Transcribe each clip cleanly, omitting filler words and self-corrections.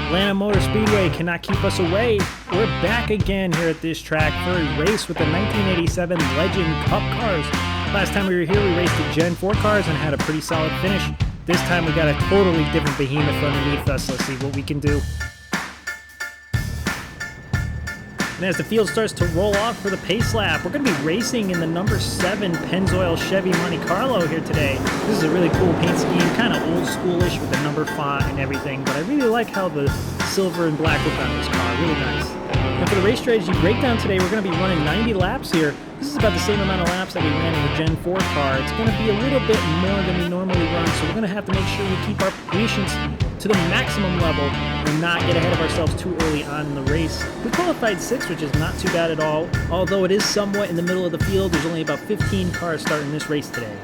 Atlanta Motor Speedway cannot keep us away. We're back again here at this track for a race with the 1987 Legend Cup cars. Last time we were here, we raced the Gen 4 cars and had a pretty solid finish. This time we got a totally different behemoth underneath us. Let's see what we can do. And as the field starts to roll off for the pace lap, we're going to be racing in the number 7 Pennzoil Chevy Monte Carlo here today. This is a really cool paint scheme, kind of old schoolish with the number font and everything, but I really like how the silver and black look on this car, really nice. And for the race strategy breakdown today, we're going to be running 90 laps here. This is about the same amount of laps that we ran in the Gen 4 car. It's going to be a little bit more than we normally run, so we're going to have to make sure we keep our patience to the maximum level and not get ahead of ourselves too early on in the race. We qualified 6th, which is not too bad at all. Although it is somewhat in the middle of the field, there's only about 15 cars starting this race today.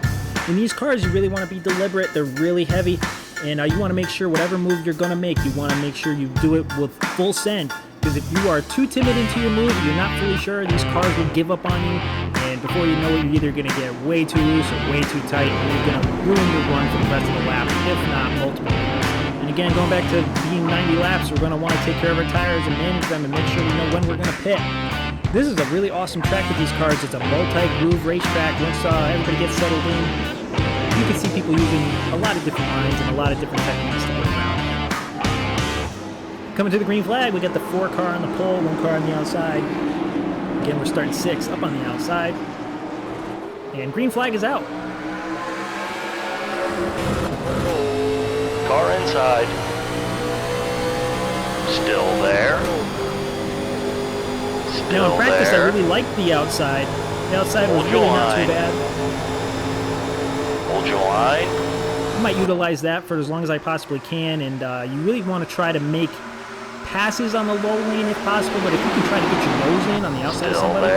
In these cars, you really want to be deliberate. They're really heavy, and you want to make sure whatever move you're going to make, you want to make sure you do it with full send. Because if you are too timid into your move, you're not fully sure, these cars will give up on you, and before you know it, you're either going to get way too loose or way too tight, and you're going to ruin your run for the rest of the lap, if not multiple. And again, going back to being 90 laps, we're going to want to take care of our tires and manage them and make sure we know when we're going to pit. This is a really awesome track with these cars. It's a multi-groove racetrack. Once everybody gets settled in, you can see people using a lot of different lines and a lot of different techniques to get around. Coming to the green flag, we got the 4 car on the pole, 1 car on the outside. Again, we're starting 6 up on the outside. And green flag is out. Car inside. Still there. Now in practice, I really liked the outside. The outside was really not too bad. Hold your line. I might utilize that for as long as I possibly can, and you really want to try to make passes on the low lane if possible, but if you can try to get your nose in on the outside of somebody,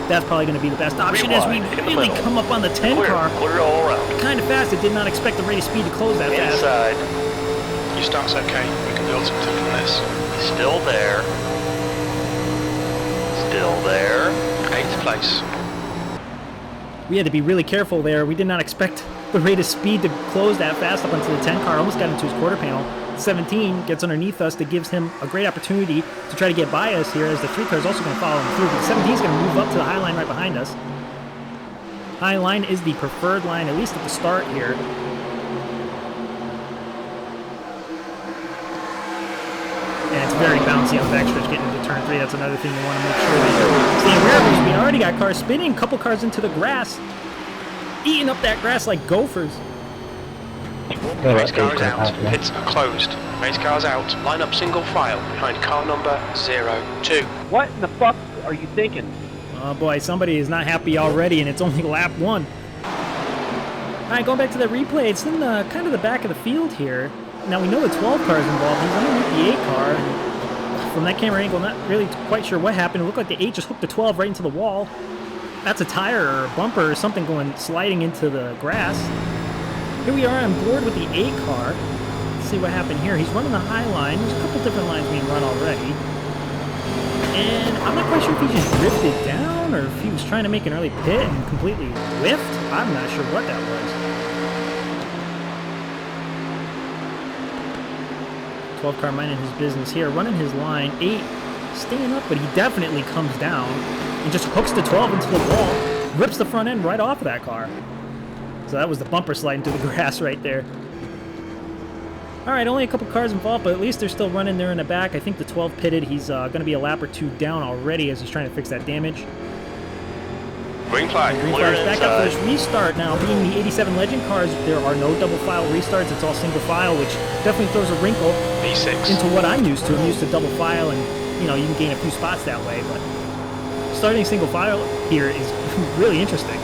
that's probably going to be the best option. As we really come up on the 10 car, clear all around. Kind of fast. I did not expect the rate of speed to close that fast. Inside. Your start's okay. We can build something from this. Still there. Still there. 8th place. We had to be really careful there. We did not expect the rate of speed to close that fast up onto the 10 car. Almost got into his quarter panel. 17 gets underneath us. That gives him a great opportunity to try to get by us here, as the 3 car is also going to follow him through. But 17 is going to move up to the high line right behind us. High line is the preferred line, at least at the start here. And it's very bouncy on the backstretch getting into turn 3. That's another thing you want to make sure that you're staying aware of. We already got cars spinning, a couple cars into the grass, eating up that grass like gophers. Race car is out. Pits are closed. Race car's out. Line up single file behind car number 02. What in the fuck are you thinking? Oh boy, somebody is not happy already, and it's only lap 1. Alright, going back to the replay, it's in the kind of the back of the field here. Now we know the 12 car is involved. He's underneath the 8 car. And from that camera angle, not really quite sure what happened. It looked like the 8 just hooked the 12 right into the wall. That's a tire or a bumper or something going sliding into the grass. Here we are on board with the 8 car. Let's see what happened here. He's running the high line. There's a couple different lines being run already. And I'm not quite sure if he just drifted down or if he was trying to make an early pit and completely whiffed. I'm not sure what that was. 12 car minding his business here, running his line. 8 staying up, but he definitely comes down and just hooks the 12 into the wall, rips the front end right off of that car. So that was the bumper sliding through the grass right there. Alright, only a couple cars involved, but at least they're still running there in the back. I think the 12 pitted. He's going to be a lap or 2 down already as he's trying to fix that damage. Green flag. Green flag's back up for this restart now. Being the 87 Legend cars, there are no double file restarts. It's all single file, which definitely throws a wrinkle V6. into what I'm used to. I'm used to double file, and you know, you can gain a few spots that way, but starting single file here is really interesting.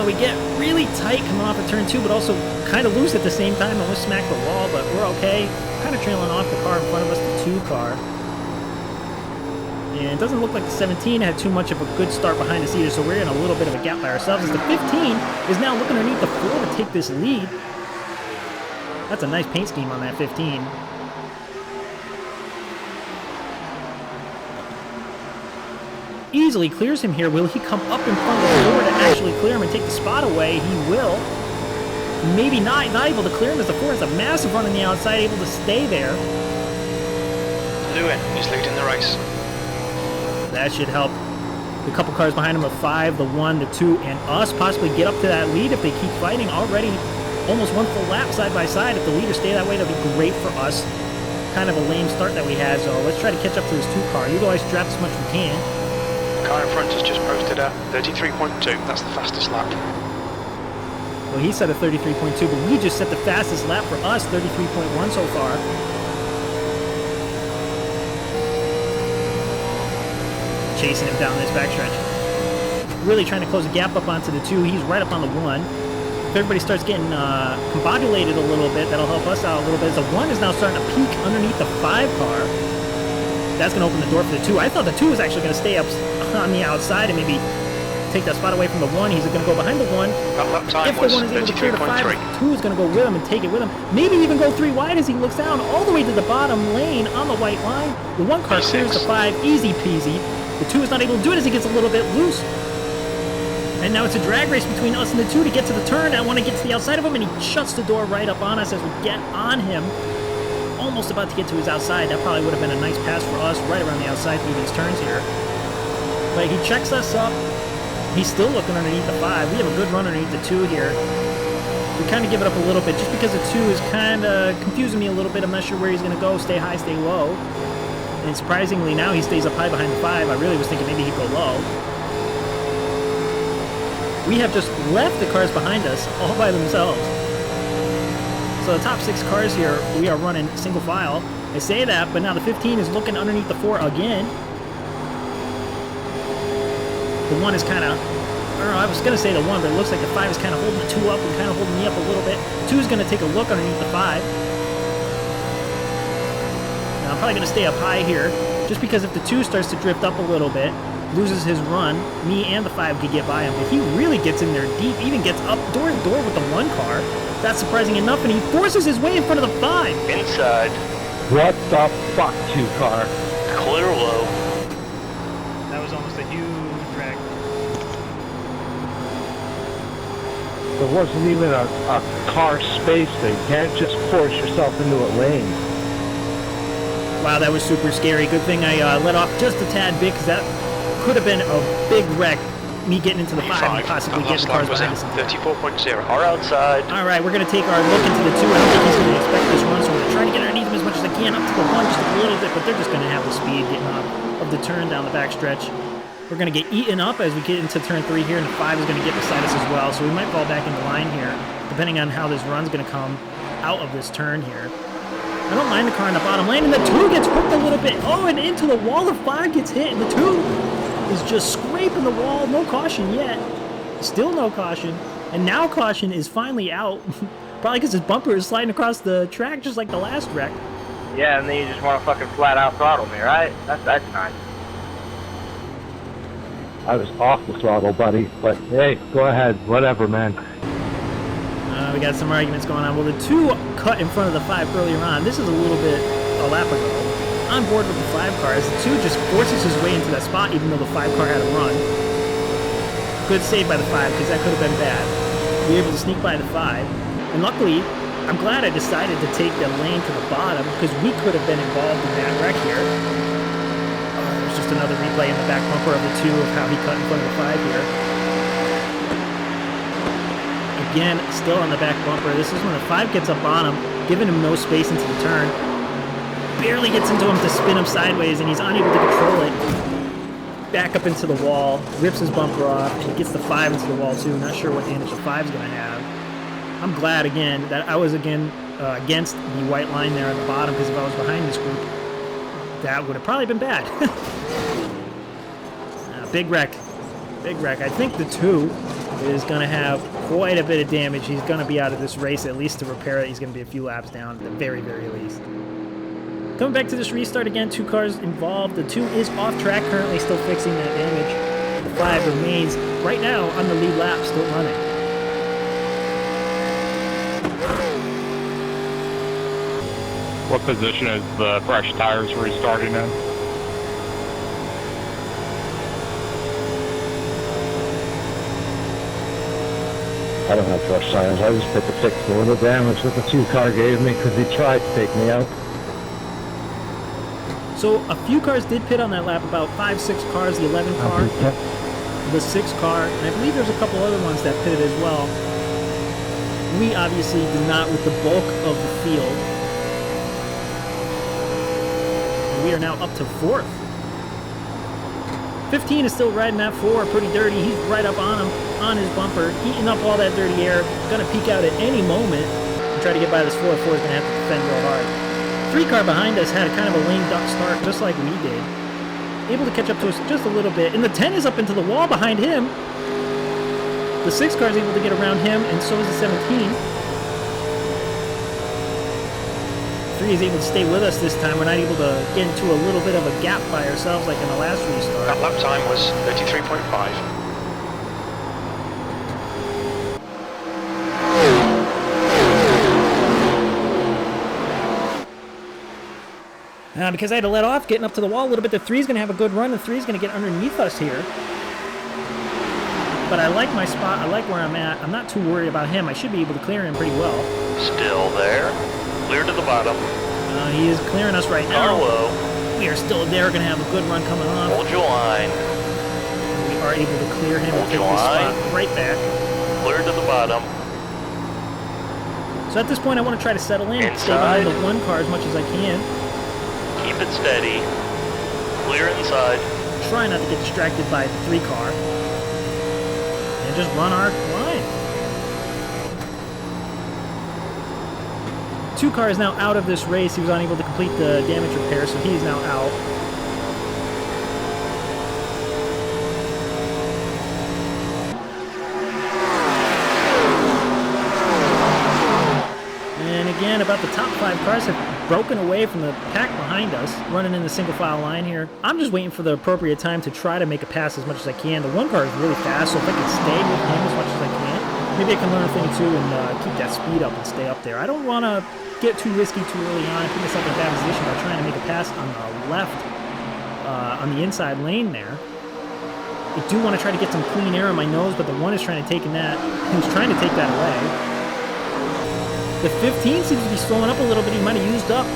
We get really tight coming off of turn 2, but also kind of loose at the same time. Almost smack the wall, but we're okay. Kind of trailing off the car in front of us, the 2 car. And it doesn't look like the 17 had too much of a good start behind us either, so we're in a little bit of a gap by ourselves as the 15 is now looking underneath the 4 to take this lead. That's a nice paint scheme on that 15. Easily clears him here. Will he come up in front of the 4 to actually clear him and take the spot away? He will. maybe not able to clear him as the 4 has a massive run on the outside, able to stay there. Lewin is leading the race. That should help the couple cars behind him of 5, the 1, the 2, and us possibly get up to that lead if they keep fighting. Already almost 1 full lap side by side. If the leaders stay that way, that'll be great for us. Kind of a lame start that we had, so let's try to catch up to this 2 car. Utilize draft as much as we can. The car in front has just posted a 33.2. That's the fastest lap. Well, he said a 33.2, but we just set the fastest lap for us, 33.1 so far. Chasing him down this backstretch. Really trying to close the gap up onto the 2. He's right up on the 1. If everybody starts getting combobulated a little bit, that'll help us out a little bit. The 1 is now starting to peak underneath the 5 car. That's going to open the door for the 2. I thought the 2 was actually going to stay up on the outside and maybe take that spot away from the 1. He's going to go behind the 1. That lap time if the was 1 is able to clear the 5, 33.3. the 2 is going to go with him and take it with him. Maybe even go 3 wide as he looks down all the way to the bottom lane on the white line. The 1 car clears the 5, easy peasy. The 2 is not able to do it as he gets a little bit loose. And now it's a drag race between us and the 2 to get to the turn. I want to get to the outside of him, and he shuts the door right up on us as we get on him. Almost about to get to his outside. That probably would have been a nice pass for us right around the outside through these turns here. But he checks us up. He's still looking underneath the 5. We have a good run underneath the 2 here. We kind of give it up a little bit just because the 2 is kind of confusing me a little bit. I'm not sure where he's going to go. Stay high, stay low. And surprisingly, now he stays up high behind the 5. I really was thinking maybe he'd go low. We have just left the cars behind us all by themselves. So the top 6 cars here, we are running single file. I say that, but now the 15 is looking underneath the 4 again. The 1 is kind of, I don't know, I was going to say the 1, but it looks like the 5 is kind of holding the 2 up and kind of holding me up a little bit. 2 is going to take a look underneath the 5. Now I'm probably going to stay up high here, just because if the 2 starts to drift up a little bit, loses his run, me and the 5 could get by him, but he really gets in there deep, even gets up door to door with the 1 car. That's surprising enough, and he forces his way in front of the 5. Inside. What the fuck, 2 car? Clear low. That was almost a huge drag. There wasn't even a car space there. You can't just force yourself into a lane. Wow, that was super scary. Good thing I let off just a tad bit, because that could have been a big wreck. Me getting into the 5 and possibly getting the cars behind us. 34.0. Are outside. All right, we're going to take our look into the 2. I don't think he's going to expect this run, so we're going to try to get underneath him as much as I can, up to the 1 just a little bit, but they're just going to have the speed getting up of the turn down the backstretch. We're going to get eaten up as we get into turn 3 here, and the 5 is going to get beside us as well, so we might fall back into line here, depending on how this run's going to come out of this turn here. I don't mind the car in the bottom lane, and the 2 gets hooked a little bit. Oh, and into the wall, the 5 gets hit, and the 2 is just scraping the wall. No caution yet. Still no caution. And now caution is finally out. Probably because his bumper is sliding across the track just like the last wreck. Yeah, and then you just want to fucking flat out throttle me, right? That's nice. I was off the throttle, buddy. But hey, go ahead. Whatever, man. We got some arguments going on. Well, the 2 cut in front of the 5 earlier on. This is a little bit a lap ago. On board with the 5 cars, the 2 just forces his way into that spot, even though the 5 car had a run. Good save by the 5, because that could have been bad. We were able to sneak by the 5. And luckily, I'm glad I decided to take the lane to the bottom, because we could have been involved in that wreck here. There's just another replay in the back bumper of the 2 of how he cut in front of the 5 here. Again, still on the back bumper. This is when the 5 gets up on him, giving him no space into the turn. Barely gets into him to spin him sideways, and he's unable to control it. Back up into the wall, rips his bumper off, and he gets the 5 into the wall too. Not sure what damage the 5 is going to have. I'm glad, again, that I was against the white line there at the bottom, because if I was behind this group, that would have probably been bad. Big wreck. Big wreck. I think the 2 is going to have quite a bit of damage. He's going to be out of this race, at least to repair it. He's going to be a few laps down at the very, very least. Coming back to this restart again, 2 cars involved. The 2 is off track, currently still fixing that damage. The 5 remains right now on the lead lap, still running. What position is the fresh tires restarting in? I don't have fresh tires. I just had to fix the little damage that the 2-car gave me because he tried to take me out. So a few cars did pit on that lap, about 5-6 cars, the 11 car, the 6 car, and I believe there's a couple other ones that pitted as well. We obviously did not with the bulk of the field. And we are now up to 4th. 15 is still riding that 4, pretty dirty. He's right up on him, on his bumper, eating up all that dirty air. Gonna peek out at any moment and try to get by this 4. 4 is gonna have to defend real hard. 3 car behind us had a kind of a lame duck start, just like we did. Able to catch up to us just a little bit. And the 10 is up into the wall behind him. The 6 car is able to get around him, and so is the 17. 3 is able to stay with us this time. We're not able to get into a little bit of a gap by ourselves like in the last restart. That lap time was 33.5. Because I had to let off, getting up to the wall a little bit. The 3 is going to have a good run. The 3 is going to get underneath us here. But I like my spot. I like where I'm at. I'm not too worried about him. I should be able to clear him pretty well. Still there. Clear to the bottom. He is clearing us right now. Carlo. We are still there. Going to have a good run coming on. Hold your line. We are able to clear him and Hold take your this line. spot right back. Clear to the bottom. So at this point, I want to try to settle in. Stay Inside. behind the 1 car as much as I can. Keep it steady. Clear inside. Try not to get distracted by the 3 car. And just run our line. 2 car is now out of this race. He was unable to complete the damage repair, so he is now out. And again, about the top 5 cars have broken away from the pack behind us, running in the single file line here. I'm just waiting for the appropriate time to try to make a pass as much as I can. The 1 car is really fast, so if I can stay with him as much as I can, maybe I can learn a thing or two and keep that speed up and stay up there. I don't want to get too risky too early on and put myself in a bad position by trying to make a pass on the left, on the inside lane there. I do want to try to get some clean air on my nose, but the 1 is trying to take that. He's trying to take that away. The 15 seems to be slowing up a little bit. He might have used up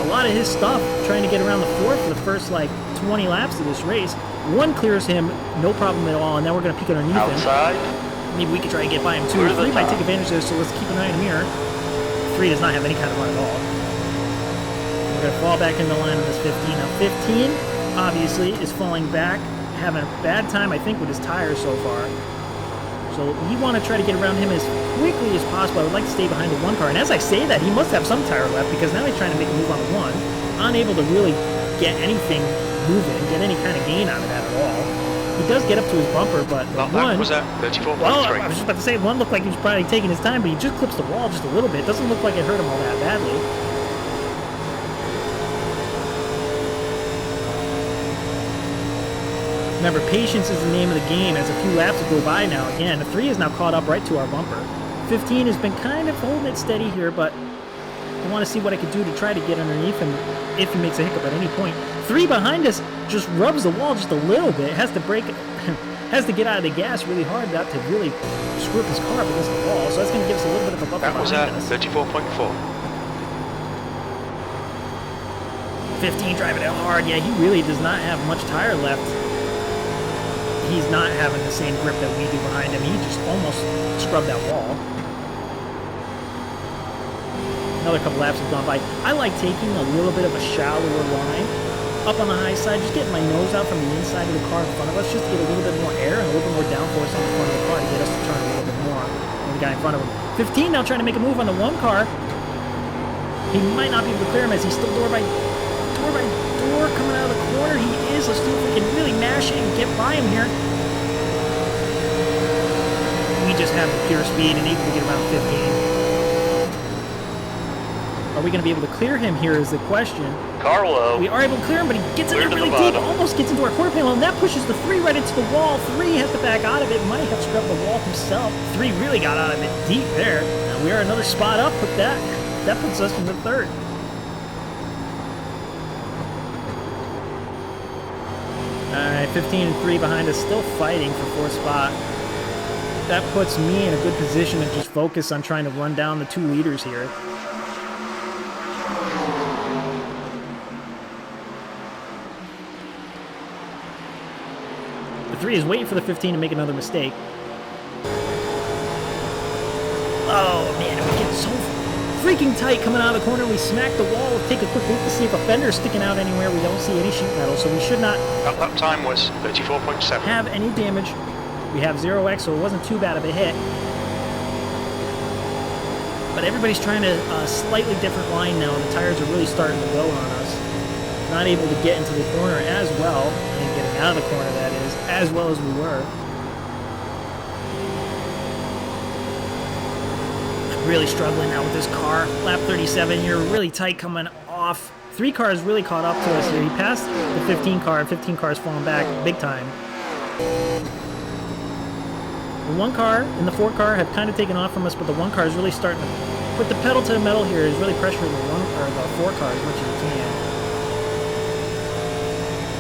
a lot of his stuff trying to get around the 4 for the first, 20 laps of this race. 1 clears him, no problem at all, and now we're going to peek underneath Outside. him. Maybe we could try to get by him, too. Clear the 3 might top. take advantage of this, so let's keep an eye on him here. 3 does not have any kind of run at all. We're going to fall back in the line of this 15. Now, 15, obviously, is falling back, having a bad time, I think, with his tires so far. So we want to try to get around him as quickly as possible. I would like to stay behind the 1 car. And as I say that, he must have some tire left because now he's trying to make a move on the 1. Unable to really get anything moving, get any kind of gain out of that at all. He does get up to his bumper, but the That 1... lap was at 34.3. Well, I was just about to say, 1 looked like he was probably taking his time, but he just clips the wall just a little bit. Doesn't look like it hurt him all that badly. Remember, patience is the name of the game as a few laps will go by now. Again, the 3 is now caught up right to our bumper. 15 has been kind of holding it steady here, but I want to see what I could do to try to get underneath him if he makes a hiccup at any point. 3 behind us just rubs the wall just a little bit. Has to break, has to get out of the gas really hard not to really screw up his car up against the wall. So that's going to give us a little bit of a buffer That was behind at us. 34.4. 15 driving it hard. Yeah, he really does not have much tire left. He's not having the same grip that we do behind him. He just almost scrubbed that wall. Another couple laps have gone by. I like taking a little bit of a shallower line up on the high side, just getting my nose out from the inside of the car in front of us, just to get a little bit more air and a little bit more downforce on the front of the car to get us to turn a little bit more than the guy in front of him. 15 now trying to make a move on the 1 car. He might not be able to clear him as he's still door by door coming out of the corner. He is. Let's see if we can really mash it and get by him here. We just have the pure speed and able to get around 15. Are we going to be able to clear him here is the question. Carlo. We are able to clear him, but he gets in Clear there to the really deep. bottom. Almost gets into our quarter panel, and that pushes the 3 right into the wall. 3 has to back out of it. Might have scrubbed the wall himself. 3 really got out of it deep there. Now we are another spot up with that. That puts us in the 3rd. Alright, 15 and 3 behind us, still fighting for 4th spot. that puts me in a good position to just focus on trying to run down the 2 leaders here. The 3 is waiting for the 15 to make another mistake. Oh man, we get so freaking tight coming out of the corner. We smack the wall. We'll take a quick look to see if a fender's sticking out anywhere. We don't see any sheet metal, so we should not That lap time was 34.7. have any damage. We have 0x, so it wasn't too bad of a hit. But everybody's trying to slightly different line now. The tires are really starting to go on us. Not able to get into the corner as well, and getting out of the corner, that is, as well as we were. I'm really struggling now with this car. Lap 37, you're really tight coming off. 3 cars really caught up to us here. He passed the 15 car, and 15 cars falling back big time. The 1 car and the 4 car have kind of taken off from us, but the 1 car is really starting to put the pedal to the metal here. Is really pressuring the 4 car as much as you can.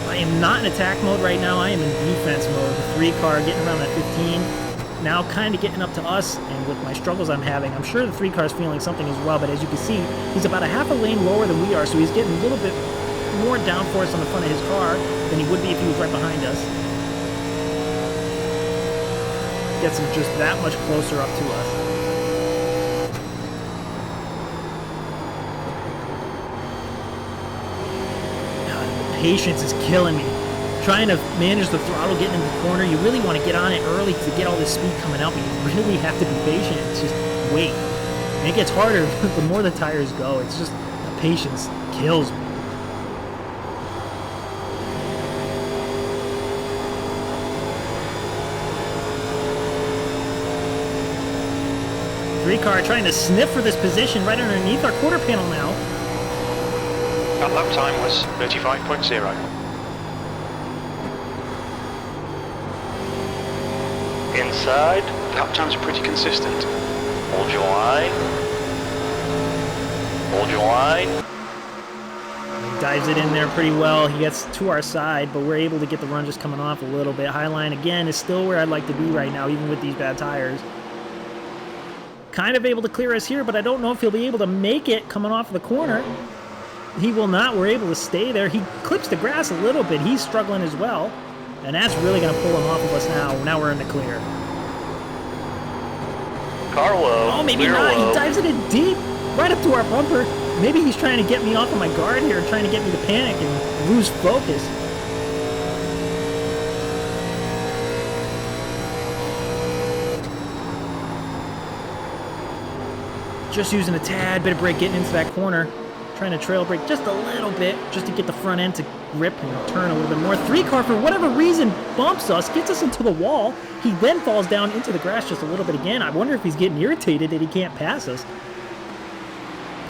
I am not in attack mode right now. I am in defense mode. The 3 car getting around that 15, now kind of getting up to us, and with my struggles I'm having, I'm sure the 3 car is feeling something as well. But as you can see, he's about a half a lane lower than we are, so he's getting a little bit more downforce on the front of his car than he would be if he was right behind us. Gets him just that much closer up to us. God, the patience is killing me. Trying to manage the throttle getting in the corner. You really want to get on it early to get all this speed coming out, but you really have to be patient. It's just wait. And it gets harder the more the tires go. It's just the patience kills me. Car trying to sniff for this position right underneath our quarter panel now. That lap time was 35.0. Inside. Lap times are pretty consistent. Hold your line. Hold your line. He dives it in there pretty well. He gets to our side, but we're able to get the run just coming off a little bit. High line again is still where I'd like to be right now, even with these bad tires. Kind of able to clear us here, but I don't know if he'll be able to make it coming off the corner. He will not. We're able to stay there. He clips the grass a little bit. He's struggling as well, and that's really going to pull him off of us now. Now we're in the clear. Carlo. Oh, maybe not. Low. He dives it in deep, right up to our bumper. Maybe he's trying to get me off of my guard here, trying to get me to panic and lose focus. Just using a tad bit of brake getting into that corner. Trying to trail brake just a little bit, just to get the front end to grip and turn a little bit more. 3 car, for whatever reason, bumps us, gets us into the wall. He then falls down into the grass just a little bit again. I wonder if he's getting irritated that he can't pass us.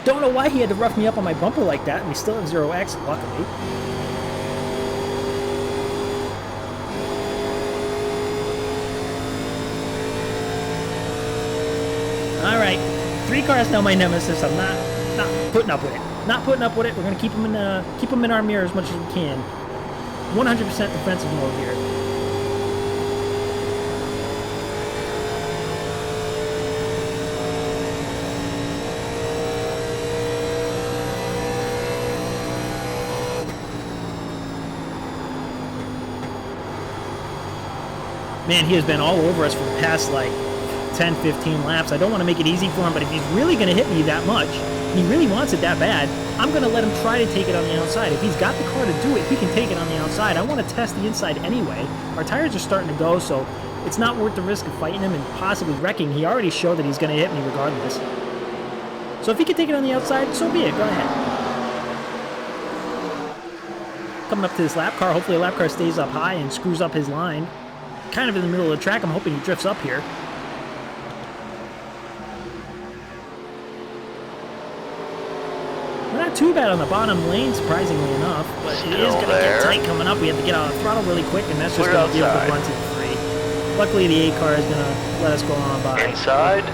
Don't know why he had to rough me up on my bumper like that, and we still have 0x, luckily. All right. 3 cars now my nemesis. I'm not putting up with it. Not putting up with it. We're gonna keep them in our mirror as much as we can. 100% defensive mode here. Man, he has been all over us for the past like 10, 15 laps. I don't want to make it easy for him, but if he's really going to hit me that much, and he really wants it that bad, I'm going to let him try to take it on the outside. If he's got the car to do it, he can take it on the outside. I want to test the inside anyway. Our tires are starting to go, so it's not worth the risk of fighting him and possibly wrecking. He already showed that he's going to hit me regardless. So if he can take it on the outside, so be it. Go ahead. Coming up to this lap car. Hopefully a lap car stays up high and screws up his line. Kind of in the middle of the track. I'm hoping he drifts up here. We're not too bad on the bottom lane, surprisingly enough, but it is going to get tight coming up. We have to get out of the throttle really quick, and that's just going to be able to run to the 3. Luckily, the 8 car is going to let us go on by. Inside.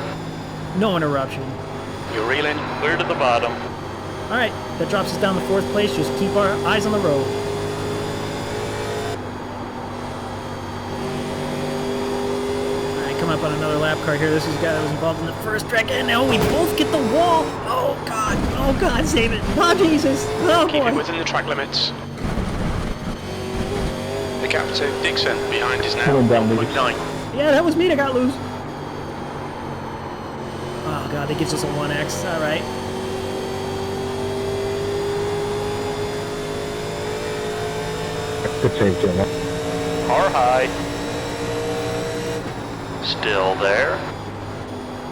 No interruption. You're reeling. Clear to the bottom. All right, that drops us down to 4th place. Just keep our eyes on the road. coming up on another lap car here. This is the guy that was involved in the first wreck, and now we both get the wall. Oh God, save it. Oh, Jesus. Oh, Keep it boy. within the track limits. The gap to Dixon behind is now Coming down, 0.9. Yeah, that was me that got loose. Oh, God, that gives us a 1X. All right. Good save, Jim. Car high. Still there.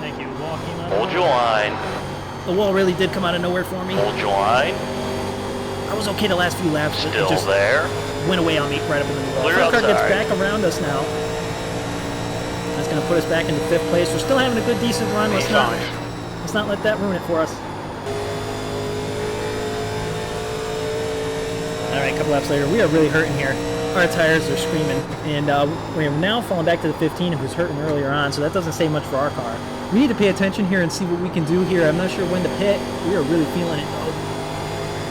Thank you. Walking up. Hold your line. The wall really did come out of nowhere for me. Hold your line. I was okay the last few laps. But Still it just there. went away on me right up in the middle. Clear Front car gets outside. back around us now. That's going to put us back into 5th place. We're still having a good, decent run. Let's not let that ruin it for us. All right, a couple laps later, we are really hurting here. Our tires are screaming, and we're now falling back to the 15 who was hurting earlier on, so that doesn't say much for our car. We need to pay attention here and see what we can do here. I'm not sure when to pit. We are really feeling it, though.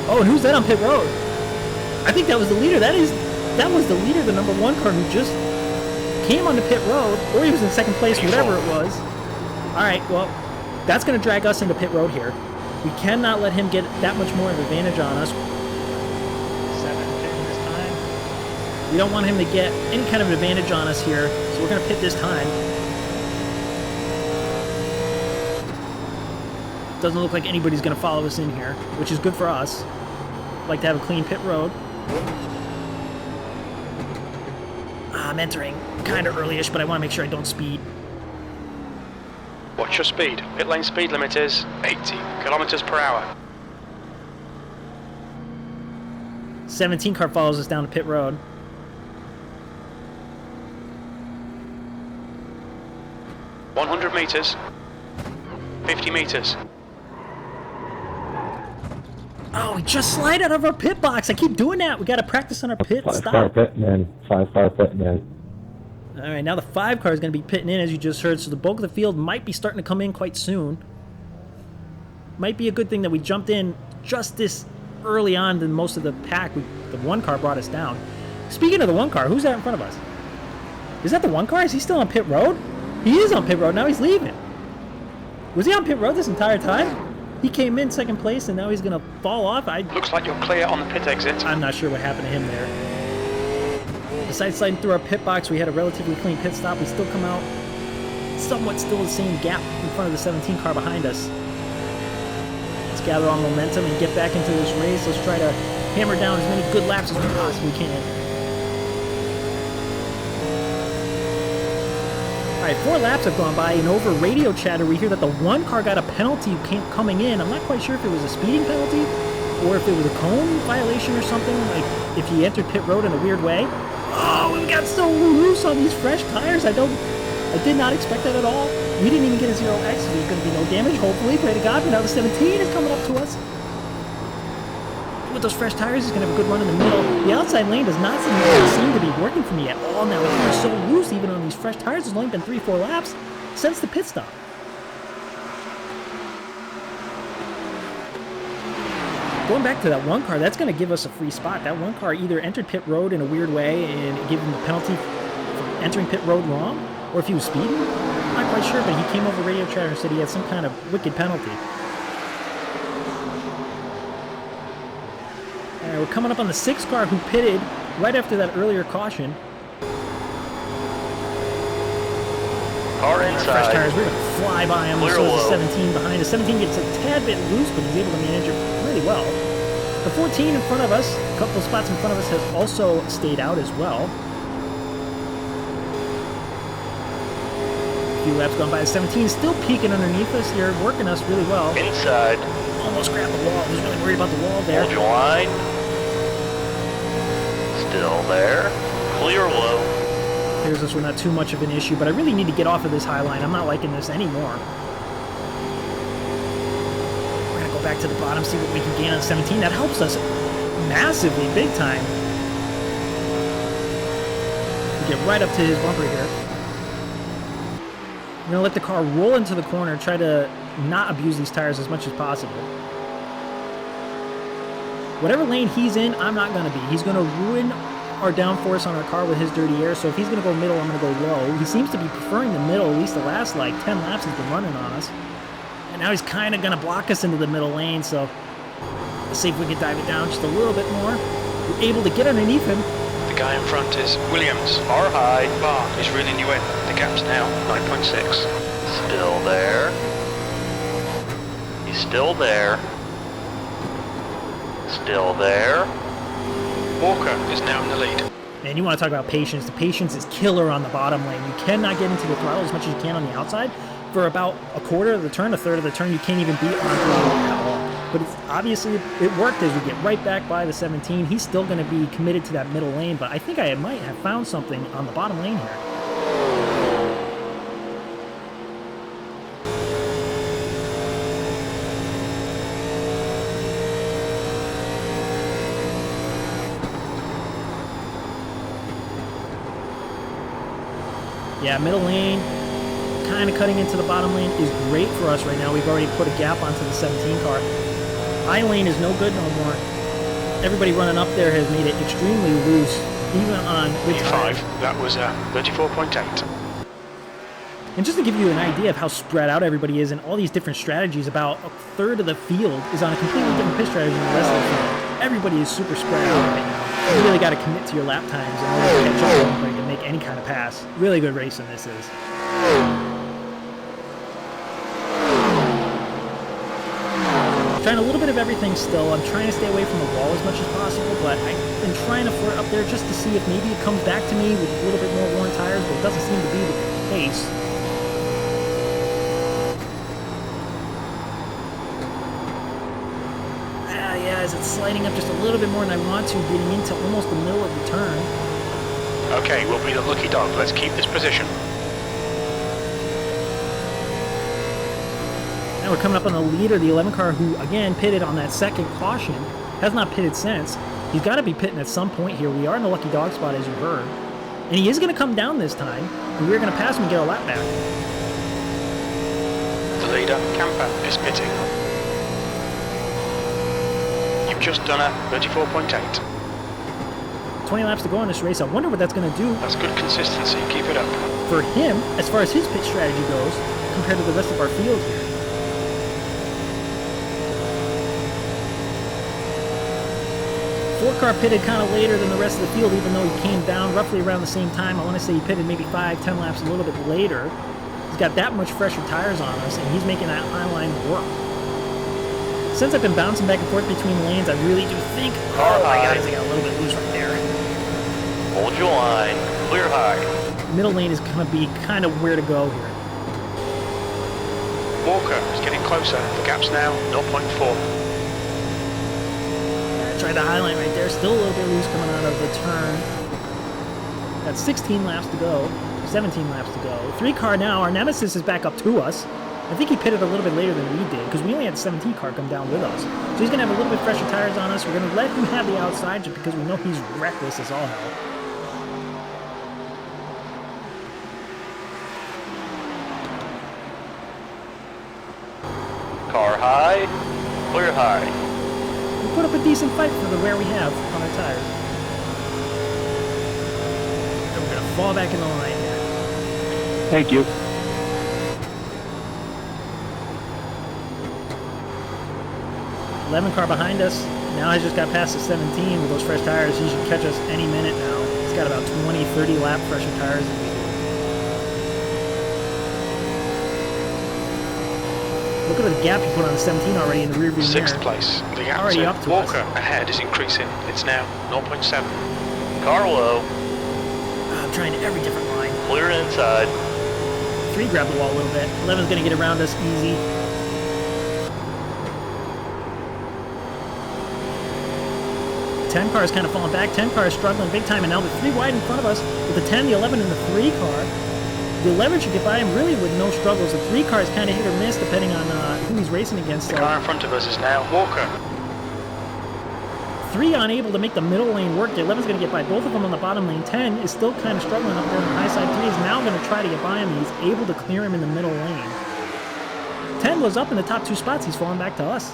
Oh, and who's that on pit road? I think that was the leader. That was the leader, the number 1 car who just came onto pit road, or he was in 2nd place, whatever it was. All right, well, that's going to drag us into pit road here. We cannot let him get that much more of an advantage on us. 7 pitting this time. We don't want him to get any kind of advantage on us here, so we're going to pit this time. Doesn't look like anybody's going to follow us in here, which is good for us. Like to have a clean pit road. I'm entering kind of early-ish, but I want to make sure I don't speed. Watch your speed. Pit lane speed limit is 80 kilometers per hour. 17 car follows us down to pit road. $100 meters. 50 meters. Oh, we just slide out of our pit box. I keep doing that. We got to practice on our pit Five-star stop. pit man. 5-star pit man. All right, now the 5 car is going to be pitting in, as you just heard, so the bulk of the field might be starting to come in quite soon. Might be a good thing that we jumped in just this early on than most of the pack. The 1 car brought us down. Speaking of the 1 car, who's that in front of us? Is that the 1 car? Is he still on pit road? He is on pit road. Now he's leaving. Was he on pit road this entire time? He came in 2nd place, and now he's going to fall off. Looks like you're clear on the pit exit. I'm not sure what happened to him there. Besides sliding through our pit box, we had a relatively clean pit stop. We still come out somewhat still the same gap in front of the 17 car behind us. Let's gather our momentum and get back into this race. Let's try to hammer down as many good laps as we possibly can. All right, 4 laps have gone by, and over radio chatter, we hear that the 1 car got a penalty coming in. I'm not quite sure if it was a speeding penalty or if it was a cone violation or something, like if he entered pit road in a weird way. Oh, we got so loose on these fresh tires. I did not expect that at all. We didn't even get a 0X, so there's going to be no damage, hopefully. Pray to God, but now the 17 is coming up to us. With those fresh tires, he's going to have a good run in the middle. The outside lane does not seem to be working for me at all now. It's so loose even on these fresh tires. There's only been 3-4 laps since the pit stop. Going back to that 1 car, that's going to give us a free spot. That 1 car either entered pit road in a weird way and give him a penalty for entering pit road wrong, or if he was speeding. I'm not quite sure, but he came over radio chatter and said he had some kind of wicked penalty. We're coming up on the 6 car who pitted right after that earlier caution. Car Fresh inside. tires, we're going to fly by him. Clear So is low. the 17 behind us. 17 gets a tad bit loose, but he's able to manage it really well. The 14 in front of us, a couple of spots in front of us, has also stayed out as well. A few laps gone by. The 17 is still peeking underneath us here, working us really well. Inside. Almost grabbed the wall. I was really worried about the wall there. Hold your line. Still there. Clear low. Here's us with not too much of an issue, but I really need to get off of this high line. I'm not liking this anymore. We're going to go back to the bottom, see what we can gain on 17. That helps us massively, big time. We get right up to his bumper here. I'm going to let the car roll into the corner, try to not abuse these tires as much as possible. Whatever lane he's in, I'm not going to be. He's going to ruin our downforce on our car with his dirty air, so if he's going to go middle, I'm going to go low. He seems to be preferring the middle, at least the last like 10 laps he's been running on us. And now he's kind of going to block us into the middle lane, so let's see if we can dive it down just a little bit more. We're able to get underneath him. The guy in front is Williams. Car high. Barr is reeling you in. The gap's now 9.6. Still there. He's still there. Still there. Walker is now in the lead. And you want to talk about patience. The patience is killer on the bottom lane. You cannot get into the throttle as much as you can on the outside. For about a quarter of the turn, a third of the turn, you can't even beat on throttle at all. But it's obviously, it worked as we get right back by the 17. He's still going to be committed to that middle lane, but I think I might have found something on the bottom lane here. Yeah, middle lane, kind of cutting into the bottom lane is great for us right now. We've already put a gap onto the 17 car. I lane is no good no more. Everybody running up there has made it extremely loose, even on good E5, that was 34.8. And just to give you an idea of how spread out everybody is and all these different strategies, about a third of the field is on a completely different pit strategy than the rest of the field. Everybody is super spread out right now. You really got to commit to your lap times in order to catch up to anybody to make any kind of pass. Really good racing this is. Trying a little bit of everything still. I'm trying to stay away from the wall as much as possible, but I've been trying to flirt up there just to see if maybe it comes back to me with a little bit more worn tires, but it doesn't seem to be the case. Yeah, as it's sliding up just a little bit more than I want to, getting into almost the middle of the turn. Okay, we'll be the lucky dog. Let's keep this position. Now we're coming up on the leader, the 11 car, who again pitted on that second caution. Has not pitted since. He's got to be pitting at some point here. We are in the lucky dog spot, as you heard. And he is going to come down this time, and we're going to pass him and get our lap back. The leader, Camper, is pitting. You've just done a 34.8. 20 laps to go on this race. I wonder what that's going to do. That's good consistency. Keep it up. For him, as far as his pit strategy goes, compared to the rest of our field here. Four-car pitted kind of later than the rest of the field, even though he came down roughly around the same time. I want to say he pitted maybe 5-10 laps a little bit later. He's got that much fresher tires on us, and he's making that high line work. Since I've been bouncing back and forth between lanes, I really do think... Oh my guys, I got a little bit loose right there. Hold your line. Clear high. Middle lane is going to be kind of where to go here. Walker is getting closer. The gap's now 0.4. Tried the high line right there. Still a little bit loose coming out of the turn. Got 16 laps to go. 17 laps to go. 3-car now. Our nemesis is back up to us. I think he pitted a little bit later than we did because we only had the 17 car come down with us. So he's going to have a little bit fresher tires on us. We're going to let him have the outside just because we know he's reckless as all hell. Car high. Clear high. We put up a decent fight for the wear we have on our tires. And we're going to fall back in the line here. Thank you. car behind us now has just got past the 17 with those fresh tires. He should catch us any minute now. He's got about 20-30 lap fresher tires than we do. Look at the gap he put on the 17 already in the rearview mirror. Sixth place. The gap Already to up to Walker us. ahead is increasing. It's now 0.7. Car low. I'm trying every different line. Clear inside. 3 grabbed the wall a little bit. 11's going to get around us easy. 10 car is kind of falling back. 10 car is struggling big time, and now the 3 wide in front of us with the 10, the 11, and the 3 car. The 11 should get by him really with no struggles. The 3 car is kind of hit or miss depending on who he's racing against. The car in front of us is now Walker. 3 unable to make the middle lane work. The 11's going to get by both of them on the bottom lane. 10 is still kind of struggling up there on the high side. 3 is now going to try to get by him. He's able to clear him in the middle lane. 10 was up in the top 2 spots. He's falling back to us.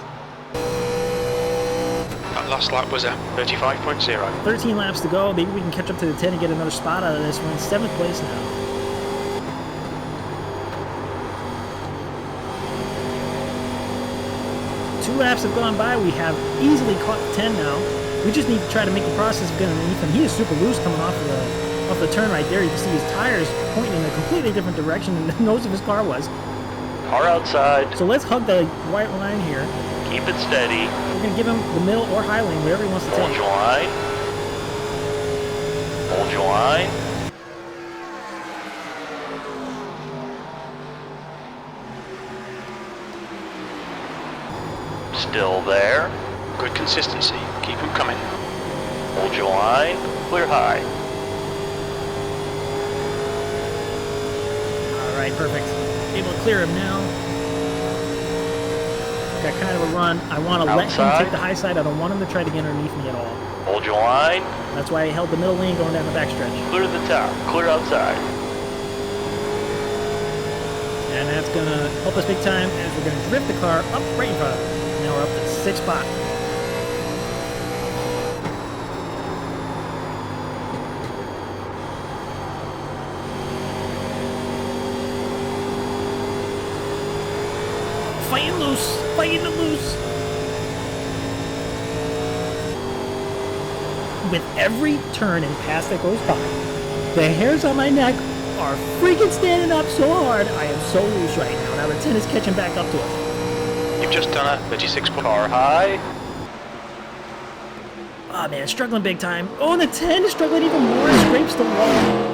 last lap was a 35.0. 13 laps to go. Maybe we can catch up to the 10 and get another spot out of this. We're in 7th place now. Two laps have gone by. We have easily caught the 10 now. We just need to try to make the process of getting underneath him. He is super loose coming off the turn right there. You can see his tires pointing in a completely different direction than the nose of his car was. Car outside. So let's hug the white line here. Keep it steady. We're going to give him the middle or high lane, whatever he wants to Hold take. your line. Hold your line. Still there. Good consistency. Keep them coming. Hold your line. Clear high. All right, perfect. Able to clear him now. Got kind of a run. I want to let him take the high side. I don't want him to try to get underneath me at all. Hold your line. That's why I held the middle lane going down the backstretch. Clear the top. Clear outside. And that's going to help us big time as we're going to drift the car up right in front of us. Now we're up to the 6th spot. Fighting loose! Fighting loose! With every turn and pass that goes by, the hairs on my neck are freaking standing up so hard. I am so loose right now. Now the 10 is catching back up to us. You've just done a 36 Car high. Oh man, struggling big time. Oh, and the 10 is struggling even more. Scrapes the wall.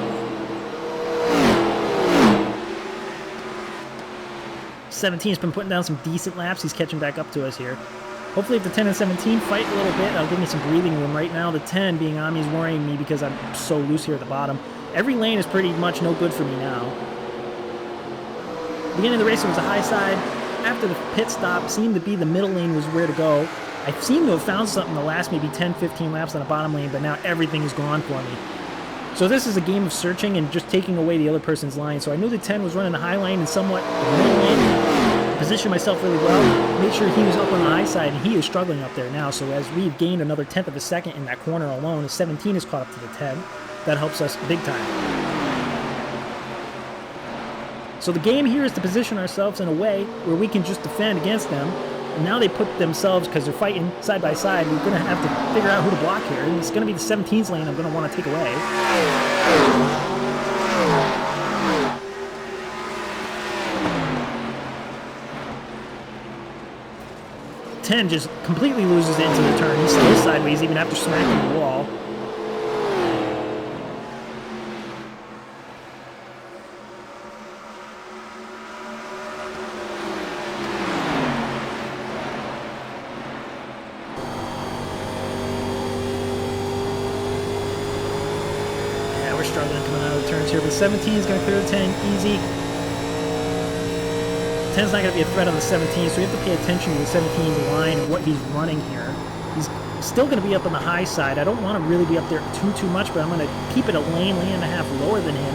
17's been putting down some decent laps. He's catching back up to us here. Hopefully if the 10 and 17 fight a little bit, that'll give me some breathing room. Right now, the 10 being on me is worrying me because I'm so loose here at the bottom. Every lane is pretty much no good for me now. Beginning of the race, it was a high side. After the pit stop, seemed to be the middle lane was where to go. I seem to have found something the last maybe 10, 15 laps on the bottom lane, but now everything is gone for me. So this is a game of searching and just taking away the other person's line. So I knew the 10 was running the high lane and somewhat the middle lane. Positioned myself really well. Made sure he was up on the high side, and he is struggling up there now. So as we've gained another 10th of a second in that corner alone, the 17 is caught up to the 10. That helps us big time. So the game here is to position ourselves in a way where we can just defend against them. And now they put themselves, because they're fighting side by side, we're going to have to figure out who to block here. And it's going to be the 17's lane I'm going to want to take away. 10 just completely loses it into the turn. He stays sideways even after smacking the wall. Yeah, we're struggling coming out of the turns here, but 17 is going to clear the 10 easy. 10's not going to be a threat on the 17, so we have to pay attention to the 17's line and what he's running here. He's still going to be up on the high side. I don't want to really be up there too much, but I'm going to keep it a lane and a half lower than him.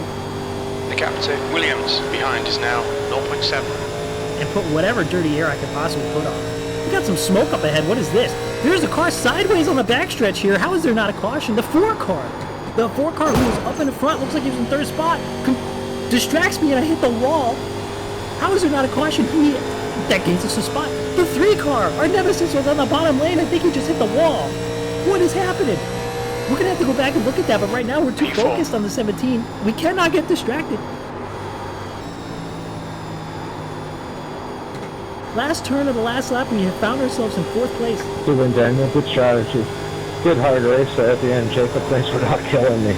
The gap to Williams behind is now 0.7. And put whatever dirty air I could possibly put on. We got some smoke up ahead. What is this? There's a car sideways on the backstretch here. How is there not a caution? The 4 car. The 4 car who was up in the front, looks like he was in 3rd spot, distracts me and I hit the wall. How is there not a caution? That gains us a spot. The 3 car, our nemesis, was on the bottom lane. I think he just hit the wall. What is happening? We're going to have to go back and look at that, but right now we're too focused on the 17. We cannot get distracted. Last turn of the last lap, we have found ourselves in 4th place. Good, Daniel. Good strategy. Good hard race there at the end, Jacob. Thanks for not killing me.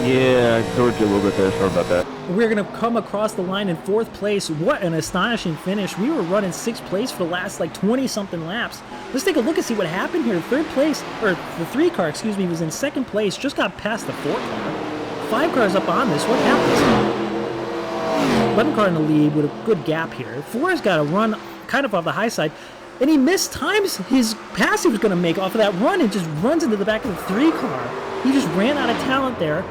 Yeah, I told you a little bit there. Sorry about that. We're going to come across the line in 4th place. What an astonishing finish. We were running 6th place for the last like 20-something laps. Let's take a look and see what happened here. 3rd place, or the 3 car, excuse me, was in 2nd place. Just got past the 4 car. 5 cars up on this. What happened? 11 car in the lead with a good gap here. 4 has got to run kind of off the high side. And he mistimes his pass he was going to make off of that run and just runs into the back of the 3 car. He just ran out of talent there.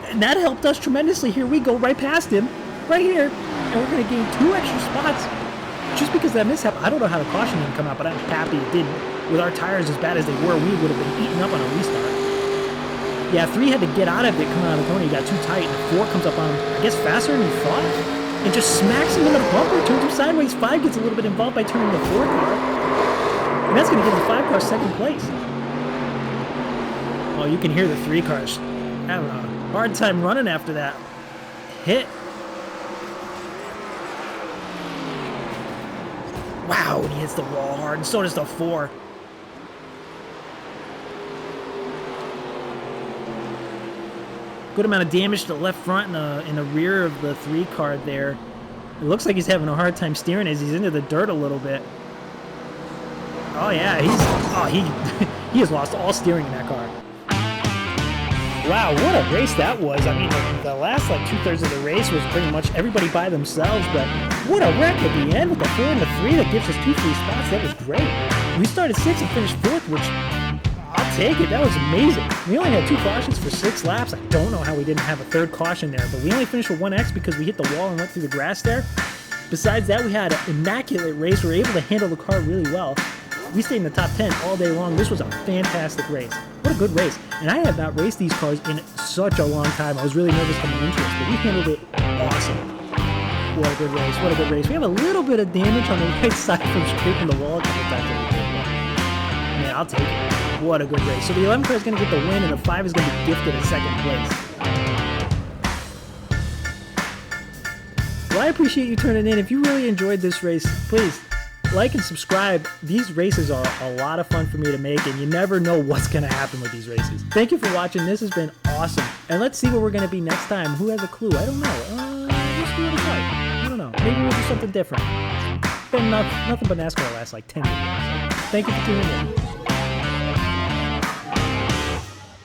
And that helped us tremendously. Here we go, right past him, right here. And we're going to gain 2 extra spots just because of that mishap, I don't know how the caution didn't come out, but I'm happy it didn't. With our tires as bad as they were, we would have been eaten up on a restart. Yeah, 3 had to get out of it coming out of the corner. He got too tight, and 4 comes up on him, I guess, faster than he thought, and just smacks him into the bumper, turns him sideways. 5 gets a little bit involved by turning the 4 car, and that's going to give the 5 car second place. Oh, you can hear the 3 cars having a hard time running after that hit. Wow, and he hits the wall hard, and so does the 4. Good amount of damage to the left front and the rear of the 3 car there. It looks like he's having a hard time steering as he's into the dirt a little bit. Oh yeah, he has lost all steering in that car. Wow, what a race that was. I mean, the last like 2/3 of the race was pretty much everybody by themselves, but what a wreck at the end with the 4 and the 3 that gives us 2 free spots. That was great. We started 6th and finished 4th, which I'll take it. That was amazing. We only had 2 cautions for 6 laps. I don't know how we didn't have a 3rd caution there, but we only finished with 1X because we hit the wall and went through the grass there. Besides that, we had an immaculate race. We were able to handle the car really well. We stayed in the top 10 all day long. This was a fantastic race. What a good race. And I have not raced these cars in such a long time. I was really nervous coming into this, but we handled it awesome. What a good race. What a good race. We have a little bit of damage on the right side from scraping the wall a couple times. Man, I'll take it. What a good race. So the 11 car is going to get the win, and the 5 is going to be gifted a 2nd place. Well, I appreciate you tuning in. If you really enjoyed this race, please like and subscribe. These races are a lot of fun for me to make, and you never know what's going to happen with these races. Thank you for watching. This has been awesome. And let's see where we're going to be next time. Who has a clue? I don't know. We'll see what it's like. I don't know. Maybe we'll do something different. But nothing but NASCAR lasts like 10 minutes. So thank you for tuning in.